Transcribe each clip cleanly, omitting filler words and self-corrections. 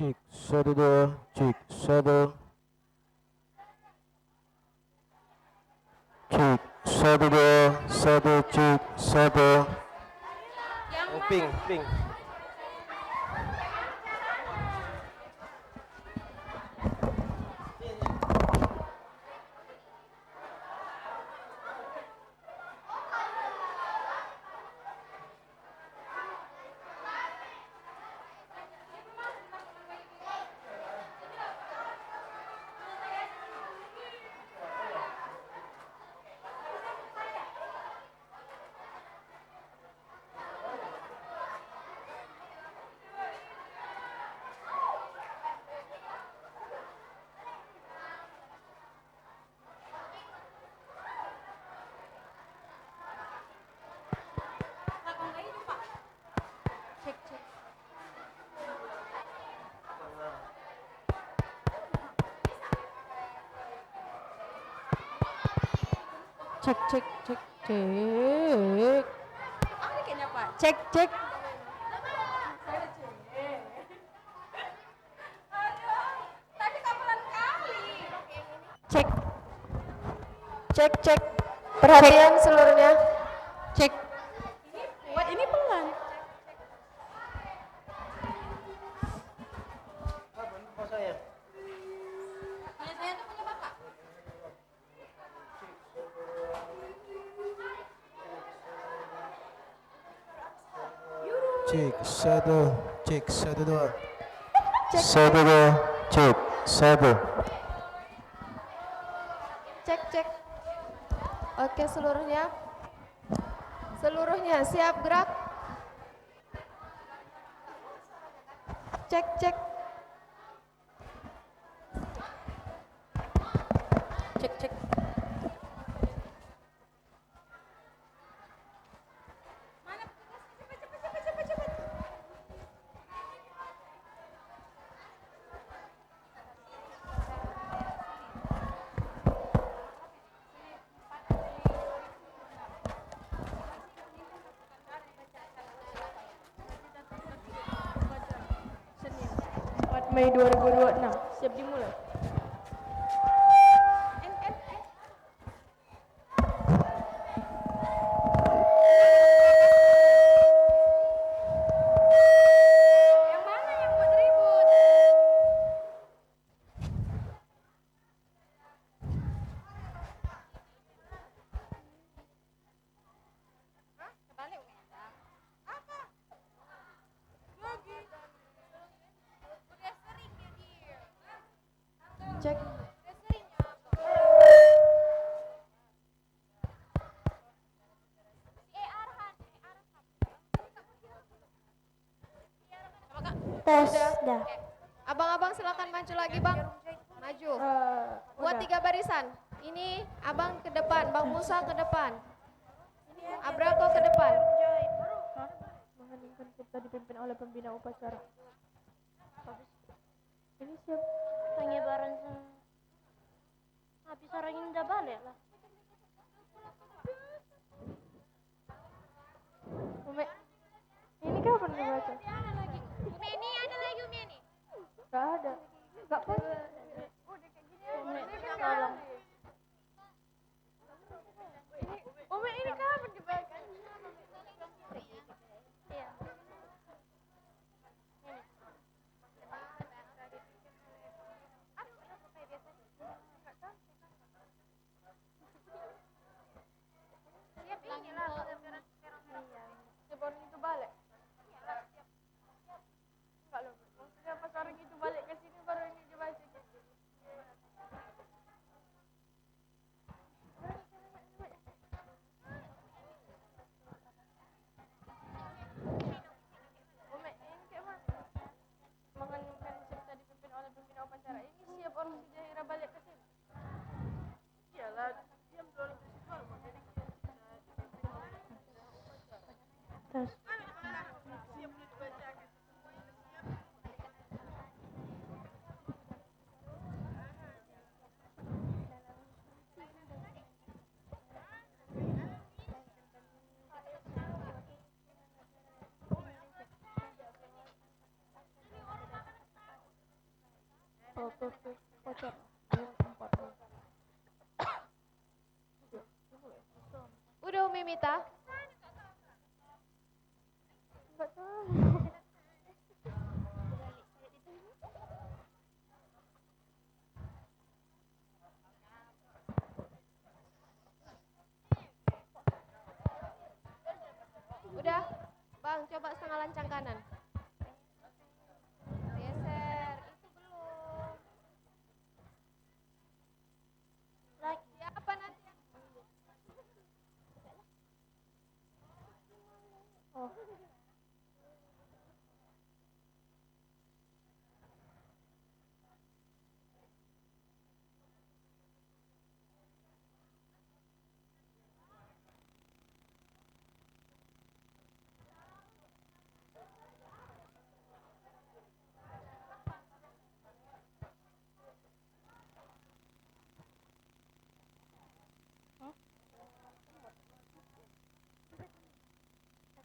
Cek satu dua, cek satu, cek satu dua, satu cek satu. Oh, ping. Cek cek cek cek. Ah, kayaknya Pak. Cek cek. Tadi kapelan kali. Cek. Cek cek. Perhatian seluruhnya. Cek. Buat ini pelan. Oh, saya. Punya saya tuh punya Bapak. Cek satu, cek satu dua, satu dua, cek satu. Cek cek. Oke seluruhnya. Seluruhnya siap gerak. Cek cek. Cek cek. Mana petugas? Cepet. Senin 4 Mei 2026 siap dimulai. Yang mana yang buat ribut? Hah? Kebalik udah. Apa? Lagi. Udah sering dia. Cek. Udah sering ya. Arhan. Tes. Dah. Abang-abang silakan maju lagi bang. Maju. Buat 3 barisan. Ini abang ke depan, Bang Musa ke depan. Abrako ke depan. Mengheningkan kita dipimpin oleh pembina upacara. Ini siap pengibaran habis orang ini udah balik lah. Umi, ini kapan dibaca? Umi ini ada lagi Umi ini? Gak ada. Gak pun. Umi, tolong. Umi ini kapan dibaca? Iya. Siap ini lah siap orang itu balik. Enggak loh, maksudnya pas orang itu balik ke sini baru ini dibaca. tertib upacara ayat 4. Udah Umi Mita? Enggak tahu. Udah? Bang, coba setengah lancang kanan. Geser, itu belum. Lagi. Siapa nanti? Oh.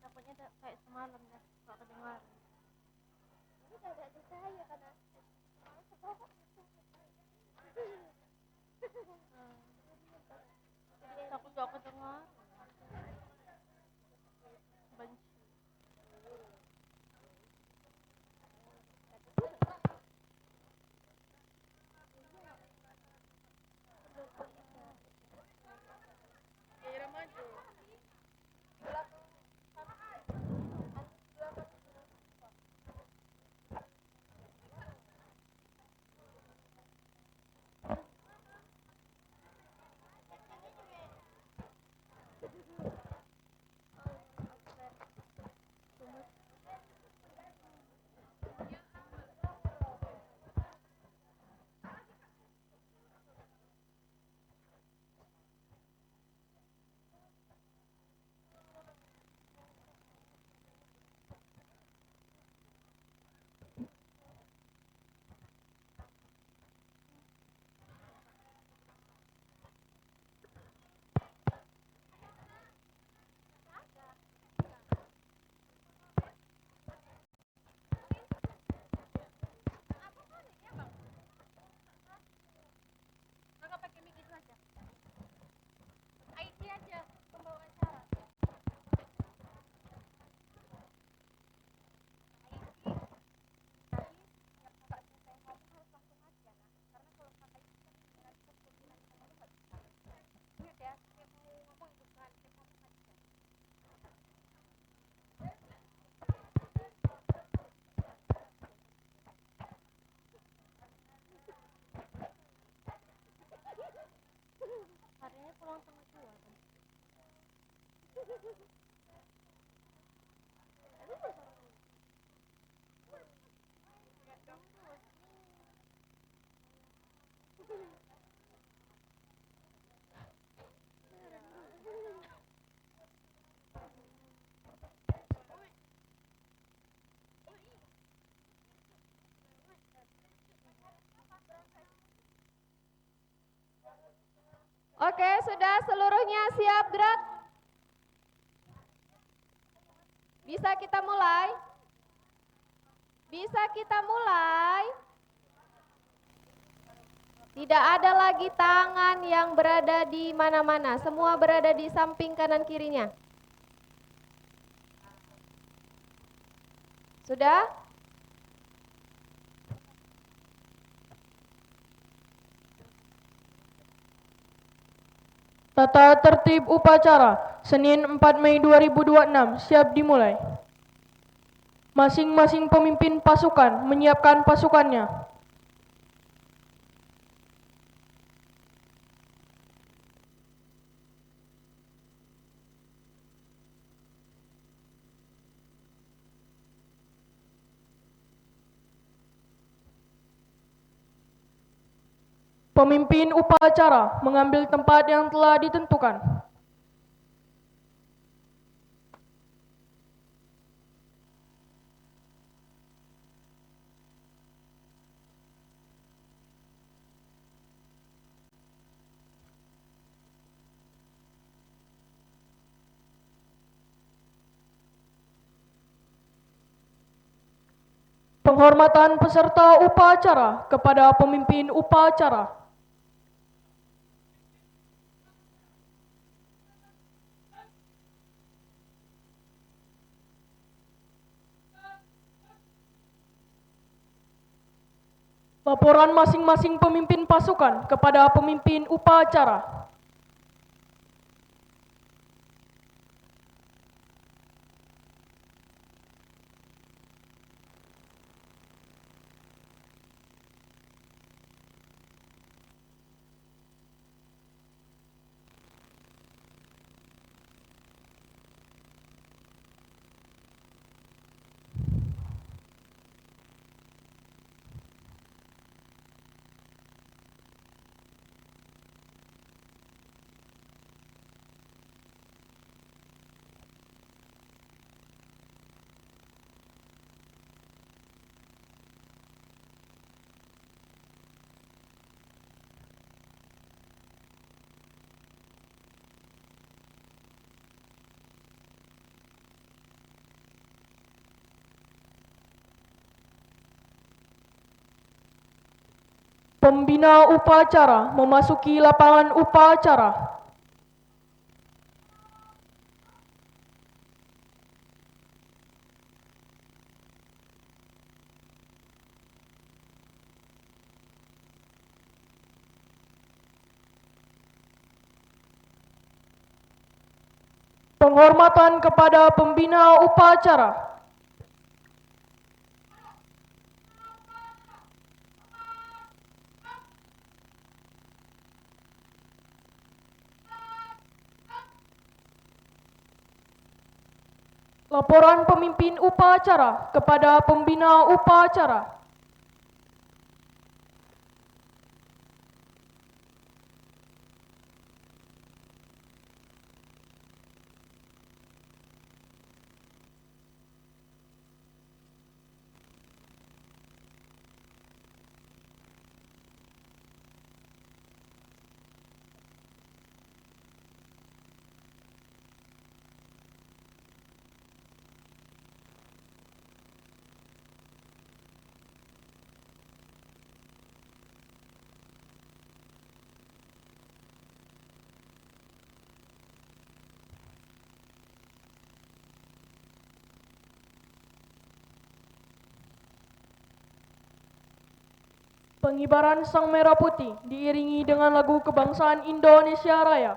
Takutnya kayak semalam dah, gak kedengaran. Ini gak ada cahaya karena takut gak kedengaran. Benci. Kira maju. Kakak pakai mic itu aja. IT aja, pembawa acara. Harinya pulang tengah 2 kan? Oke, sudah seluruhnya siap gerak? Bisa kita mulai? Bisa kita mulai? Tidak ada lagi tangan yang berada di mana-mana, semua berada di samping kanan kirinya. Sudah? Tata tertib upacara Senin 4 Mei 2026 siap dimulai. Masing-masing pemimpin pasukan menyiapkan pasukannya. Pemimpin upacara mengambil tempat yang telah ditentukan. Penghormatan peserta upacara kepada pemimpin upacara. Laporan masing-masing pemimpin pasukan kepada pemimpin upacara. Pembina upacara memasuki lapangan upacara. Penghormatan kepada pembina upacara. Laporan pemimpin upacara kepada pembina upacara. Pengibaran Sang Merah Putih diiringi dengan lagu kebangsaan Indonesia Raya.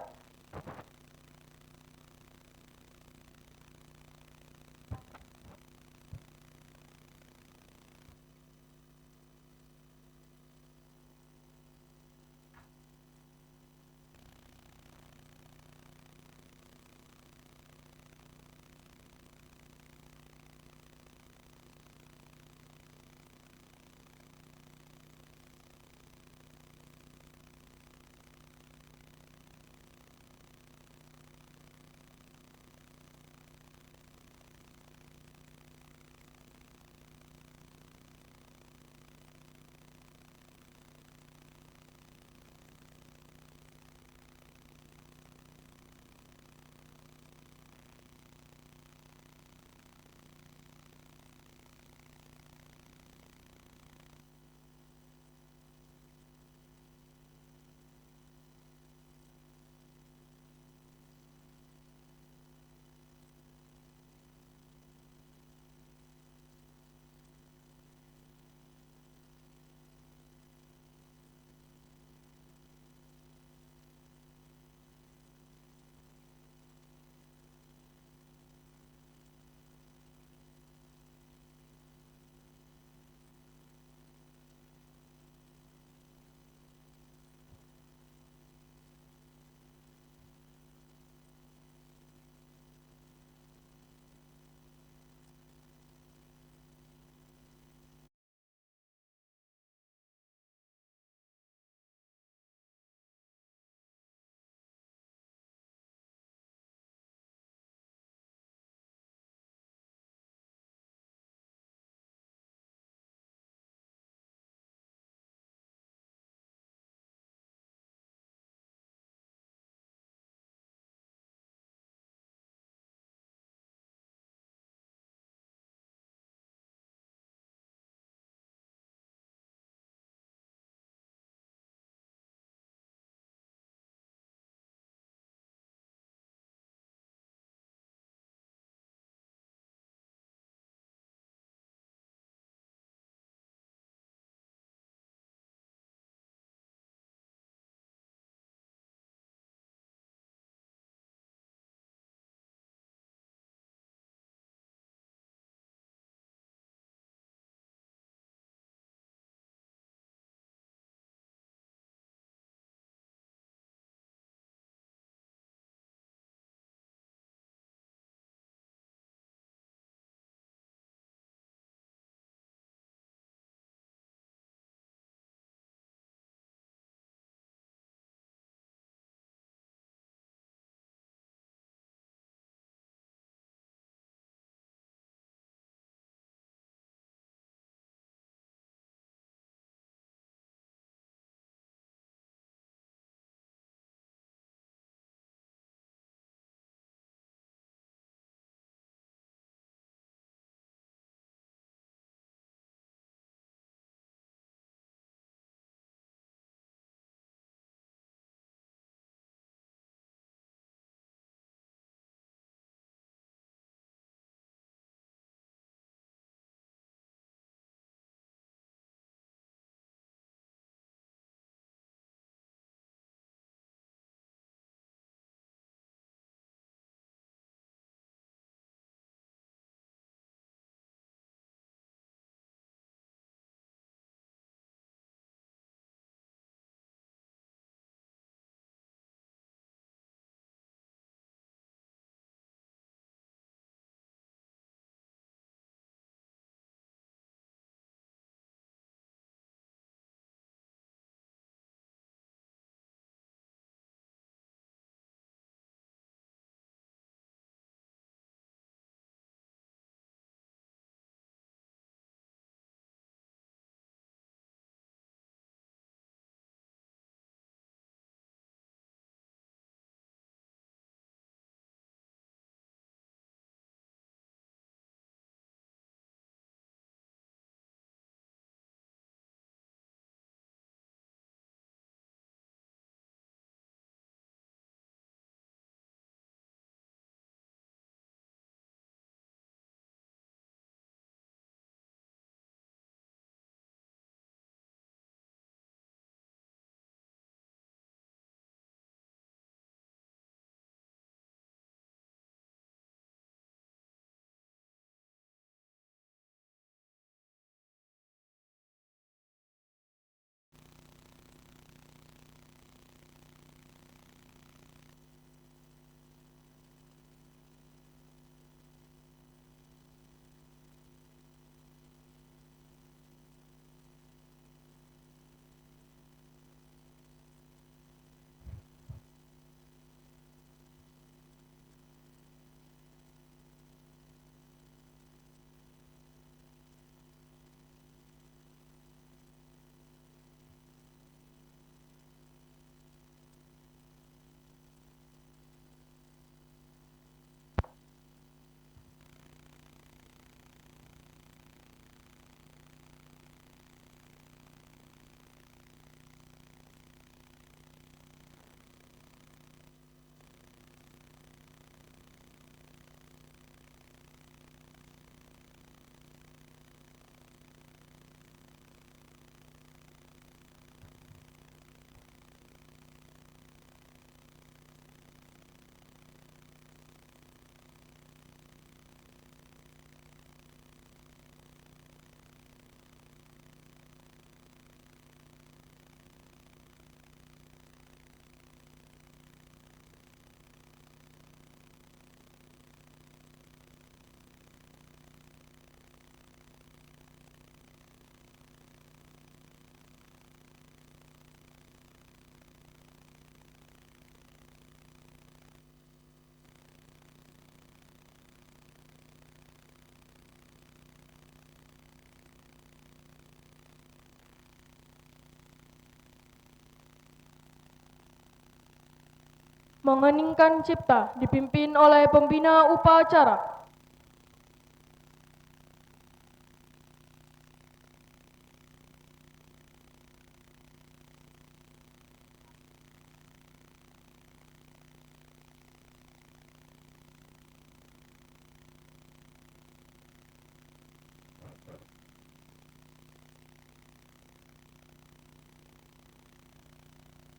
Mengeningkan cipta dipimpin oleh pembina upacara.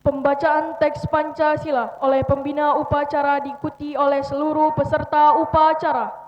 Pembacaan teks Pancasila oleh pembina upacara diikuti oleh seluruh peserta upacara.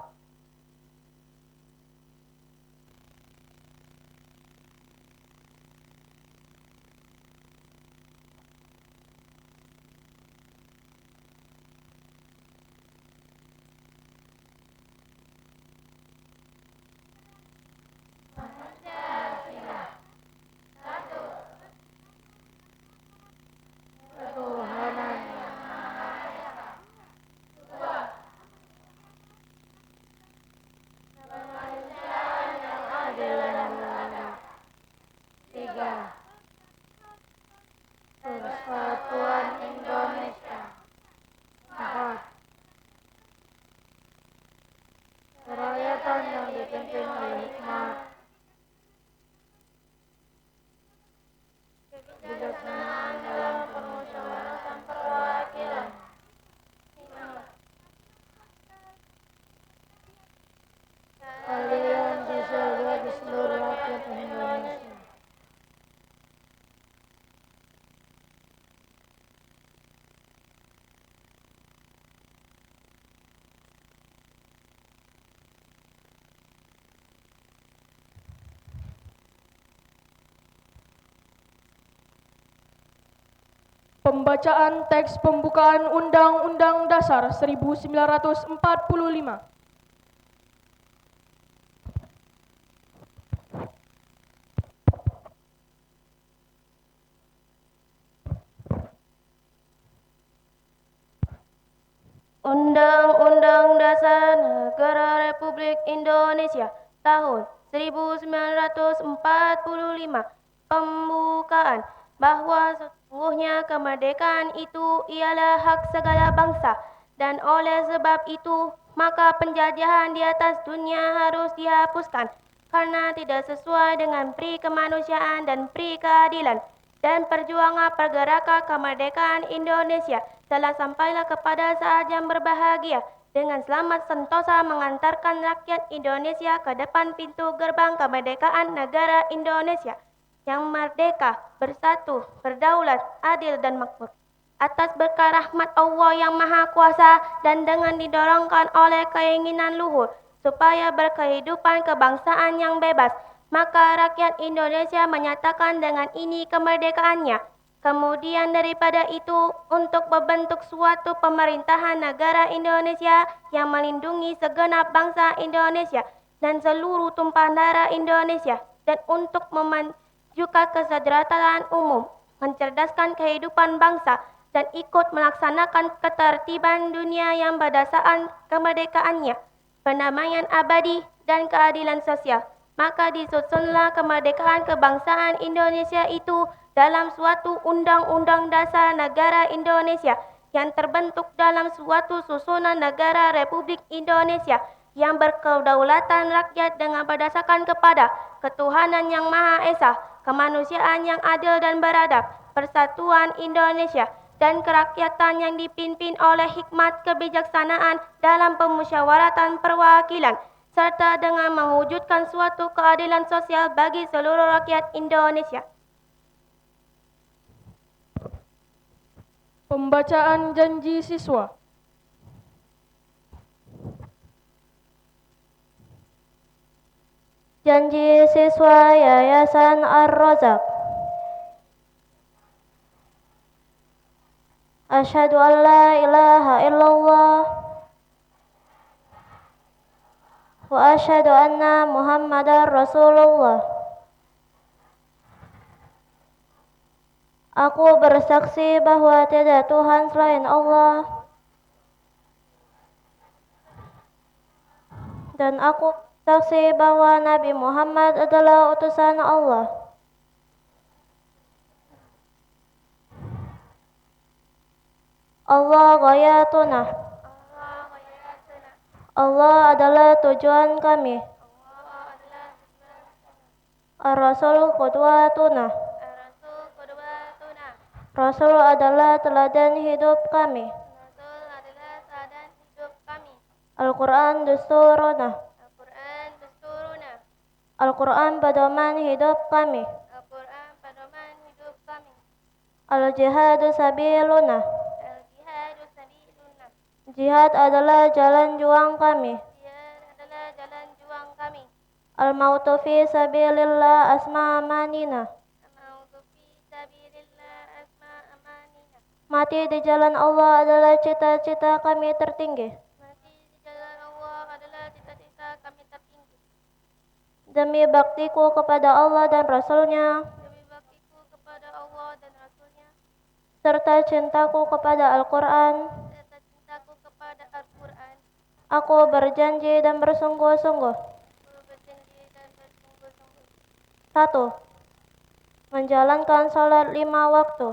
Persatuan Indonesia. 4. Kerakyatan yang dipimpin oleh hikmat, kebijaksanaan dalam permusyawaratan perwakilan, keadilan dijaga di seluruh rakyat Indonesia. Pembacaan teks pembukaan Undang-Undang Dasar 1945. Undang-Undang Dasar Negara Republik Indonesia tahun 1945 pembukaan bahwa sesungguhnya kemerdekaan itu ialah hak segala bangsa dan oleh sebab itu maka penjajahan di atas dunia harus dihapuskan karena tidak sesuai dengan pri kemanusiaan dan pri keadilan, dan perjuangan pergerakan kemerdekaan Indonesia telah sampailah kepada saat yang berbahagia dengan selamat sentosa mengantarkan rakyat Indonesia ke depan pintu gerbang kemerdekaan negara Indonesia yang merdeka, bersatu, berdaulat, adil dan makmur. Atas berkah rahmat Allah yang Maha Kuasa dan dengan didorongkan oleh keinginan luhur supaya berkehidupan kebangsaan yang bebas, maka rakyat Indonesia menyatakan dengan ini kemerdekaannya. Kemudian daripada itu, untuk membentuk suatu pemerintahan negara Indonesia yang melindungi segenap bangsa Indonesia dan seluruh tumpah darah Indonesia, dan untuk juga kesejahteraan umum, mencerdaskan kehidupan bangsa, dan ikut melaksanakan ketertiban dunia yang berdasarkan kemerdekaannya, perdamaian abadi, dan keadilan sosial. Maka disusunlah kemerdekaan kebangsaan Indonesia itu dalam suatu Undang-Undang Dasar Negara Indonesia yang terbentuk dalam suatu susunan negara Republik Indonesia yang berkedaulatan rakyat dengan berdasarkan kepada ketuhanan yang Maha Esa, kemanusiaan yang adil dan beradab, persatuan Indonesia, dan kerakyatan yang dipimpin oleh hikmat kebijaksanaan dalam pemusyawaratan perwakilan, serta dengan mewujudkan suatu keadilan sosial bagi seluruh rakyat Indonesia. Pembacaan janji siswa. Janji siswa Yayasan Ar-Razak. Asyhadu an la ilaha illallah wa asyhadu anna Muhammadar Rasulullah. Aku bersaksi bahwa tiada Tuhan selain Allah, dan aku saksi bahwa Nabi Muhammad adalah utusan Allah. Allah ghayatuna. Allah adalah tujuan kami. Ar-Rasul qudwatuna. Rasul adalah teladan hidup kami. Al-Quran dusturuna. Al-Quran pedoman hidup kami. Al-jihadu sabiluna. Jihad adalah jalan juang kami. Al-mautu fi sabilillah asma amanina. Mati di jalan Allah adalah cita-cita kami tertinggi. Demi baktiku kepada Allah dan Rasul-Nya, serta cintaku kepada Al-Quran, aku berjanji dan bersungguh-sungguh. 1. Menjalankan salat 5 waktu.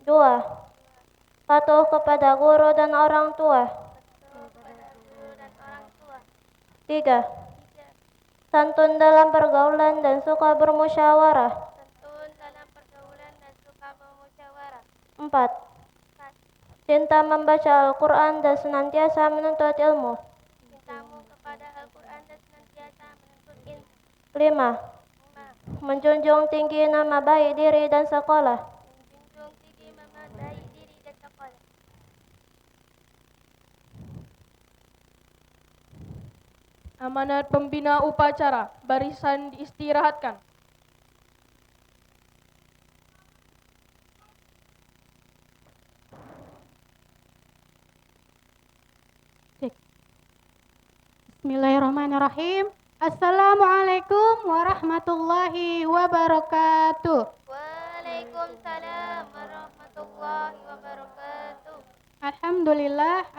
2. Patuh kepada guru dan orang tua. 3. Santun dalam pergaulan dan suka bermusyawarah. 4. Cinta membaca Al-Quran dan senantiasa menuntut ilmu. 5. Menjunjung tinggi nama baik diri dan sekolah. Amanat pembina upacara, barisan diistirahatkan. Bismillahirrahmanirrahim. Assalamualaikum warahmatullahi wabarakatuh. Waalaikumsalam warahmatullahi wabarakatuh.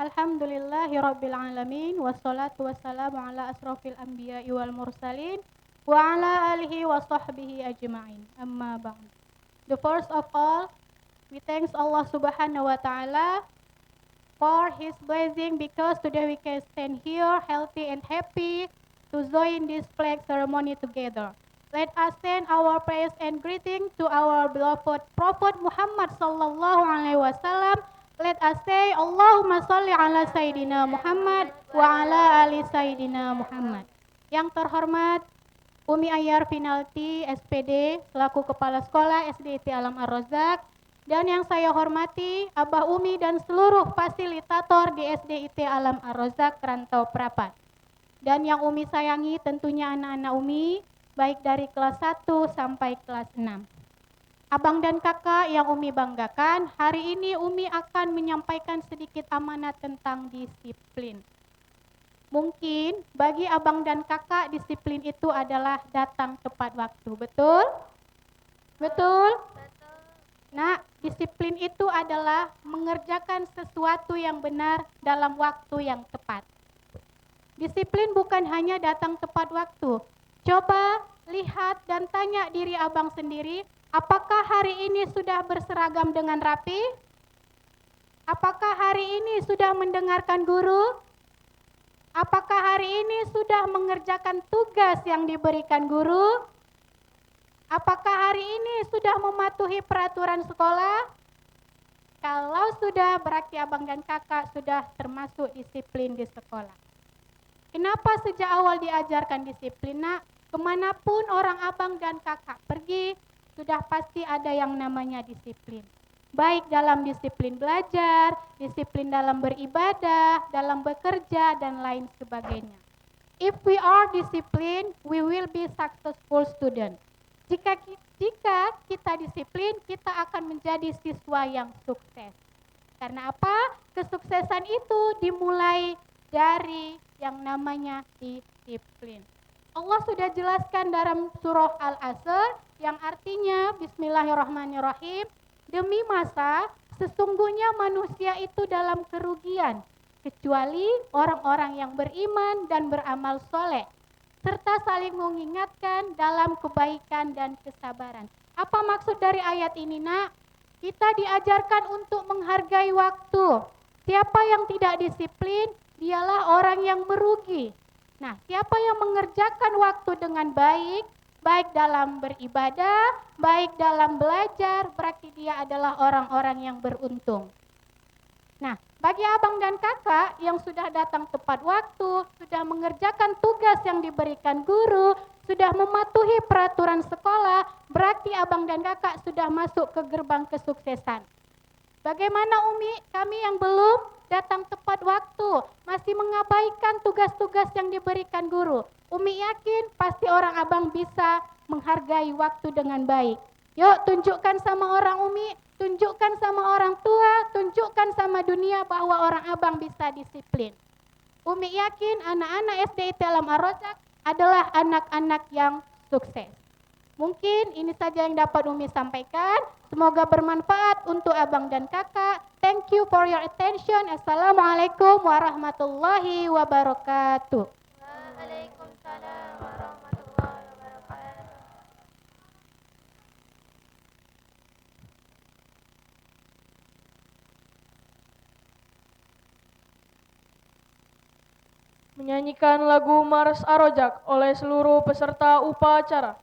Alhamdulillahi rabbil alamin. Wassalatu wassalamu ala asrafil anbiya'i wal mursalin wa ala alihi wa sahbihi ajma'in. Amma ba'd. The first of all, we thanks Allah subhanahu wa ta'ala for His blessing, because today we can stand here healthy and happy to join this flag ceremony together. Let us send our praise and greeting to our beloved Prophet Muhammad sallallahu alaihi wasallam. Let us say Allahumma salli ala Sayyidina Muhammad wa ala ali Sayyidina Muhammad. Yang terhormat Umi Ayar Finalti SPD selaku Kepala Sekolah SDIT Alam Ar-Razak, dan yang saya hormati Abah Umi dan seluruh fasilitator di SDIT Alam Ar-Razak Rantau Prapat. Dan yang Umi sayangi tentunya anak-anak Umi, baik dari kelas 1 sampai kelas 6. Abang dan kakak yang Umi banggakan, hari ini Umi akan menyampaikan sedikit amanat tentang disiplin. Mungkin bagi abang dan kakak disiplin itu adalah datang tepat waktu, betul? Betul? Nah, disiplin itu adalah mengerjakan sesuatu yang benar dalam waktu yang tepat. Disiplin bukan hanya datang tepat waktu. Coba lihat dan tanya diri abang sendiri, apakah hari ini sudah berseragam dengan rapi? Apakah hari ini sudah mendengarkan guru? Apakah hari ini sudah mengerjakan tugas yang diberikan guru? Apakah hari ini sudah mematuhi peraturan sekolah? Kalau sudah, berarti abang dan kakak sudah termasuk disiplin di sekolah. Kenapa sejak awal diajarkan disiplin, nak? Kemanapun orang abang dan kakak pergi, sudah pasti ada yang namanya disiplin. Baik dalam disiplin belajar, disiplin dalam beribadah, dalam bekerja, dan lain sebagainya. If we are disciplined, we will be successful student. Jika kita disiplin, kita akan menjadi siswa yang sukses. Karena apa? Kesuksesan itu dimulai dari yang namanya disiplin. Allah sudah jelaskan dalam surah Al-Asr yang artinya Bismillahirrahmanirrahim, demi masa sesungguhnya manusia itu dalam kerugian kecuali orang-orang yang beriman dan beramal soleh serta saling mengingatkan dalam kebaikan dan kesabaran. Apa maksud dari ayat ini, nak? Kita diajarkan untuk menghargai waktu. Siapa yang tidak disiplin, dialah orang yang merugi. Nah, siapa yang mengerjakan waktu dengan baik, baik dalam beribadah, baik dalam belajar, berarti dia adalah orang-orang yang beruntung. Nah, bagi abang dan kakak yang sudah datang tepat waktu, sudah mengerjakan tugas yang diberikan guru, sudah mematuhi peraturan sekolah, berarti abang dan kakak sudah masuk ke gerbang kesuksesan. Bagaimana Umi, kami yang belum datang tepat waktu, masih mengabaikan tugas-tugas yang diberikan guru. Umi yakin pasti orang abang bisa menghargai waktu dengan baik. Yuk tunjukkan sama orang Umi, tunjukkan sama orang tua, tunjukkan sama dunia bahwa orang abang bisa disiplin. Umi yakin anak-anak SDIT Alam Ar-Rojak adalah anak-anak yang sukses. Mungkin ini saja yang dapat Umi sampaikan. Semoga bermanfaat untuk abang dan kakak. Thank you for your attention. Assalamualaikum warahmatullahi wabarakatuh. Waalaikumsalam warahmatullahi wabarakatuh. Menyanyikan lagu Mars Arojak oleh seluruh peserta upacara.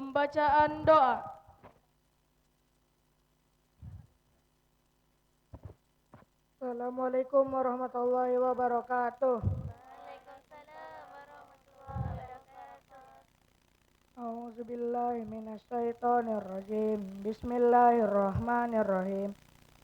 Pembacaan doa. Assalamualaikum warahmatullahi wabarakatuh. A'udzubillahi minasyaitonirrajim. Bismillahirrahmanirrahim.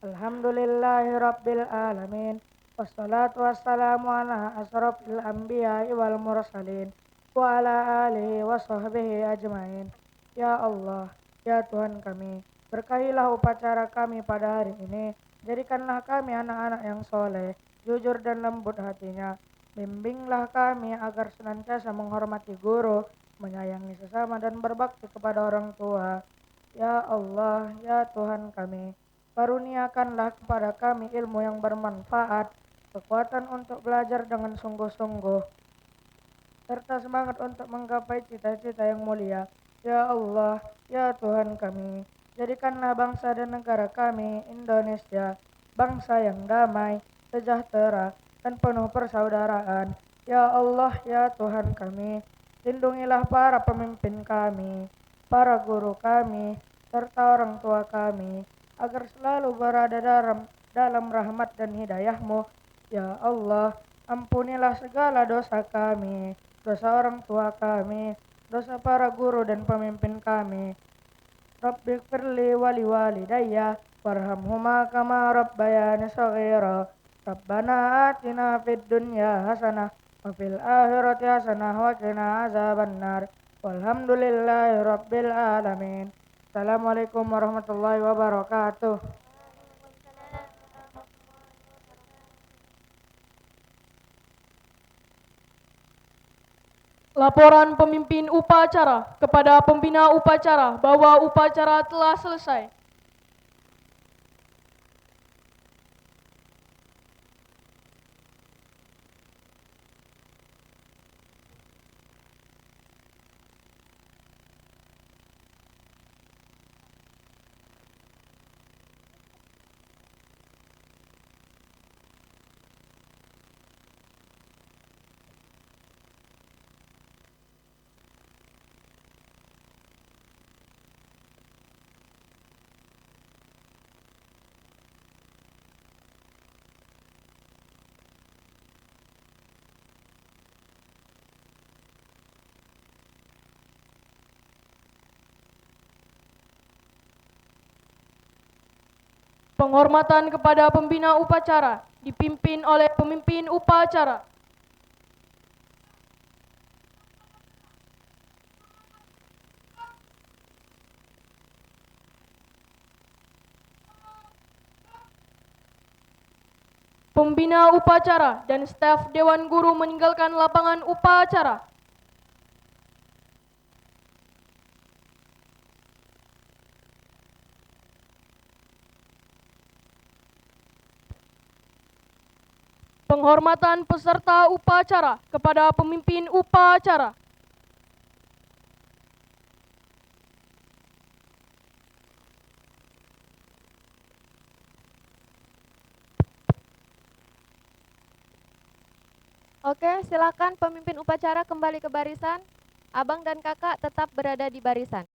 Alhamdulillahi rabbil alamin. Wassalatu wassalamu ala asrafil anbiya'i wal mursalin wa ala alihi wa sahbihi ajmain. Ya Allah, ya Tuhan kami, berkahilah upacara kami pada hari ini. Jadikanlah kami anak-anak yang soleh, jujur dan lembut hatinya. Bimbinglah kami agar senantiasa menghormati guru, menyayangi sesama dan berbakti kepada orang tua. Ya Allah, ya Tuhan kami, karuniakanlah kepada kami ilmu yang bermanfaat, kekuatan untuk belajar dengan sungguh-sungguh, serta semangat untuk menggapai cita-cita yang mulia. Ya Allah, ya Tuhan kami, jadikanlah bangsa dan negara kami, Indonesia, bangsa yang damai, sejahtera, dan penuh persaudaraan. Ya Allah, ya Tuhan kami, lindungilah para pemimpin kami, para guru kami, serta orang tua kami, agar selalu berada dalam rahmat dan hidayah-Mu. Ya Allah, ampunilah segala dosa kami, dosa orang tua kami, dosa para guru dan pemimpin kami. Rabbighfirli wa liwalidayya warhamhuma kama rabbayani shaghira. Rabbana atina fid dunya hasanah wa fil akhirati hasanah wa qina azabannar. Walhamdulillahi rabbil alamin. Assalamualaikum warahmatullahi wabarakatuh. Laporan pemimpin upacara kepada pembina upacara bahwa upacara telah selesai. Penghormatan kepada pembina upacara dipimpin oleh pemimpin upacara. Pembina upacara dan staf Dewan Guru meninggalkan lapangan upacara. Penghormatan peserta upacara kepada pemimpin upacara. Oke, silakan pemimpin upacara kembali ke barisan. Abang dan kakak tetap berada di barisan.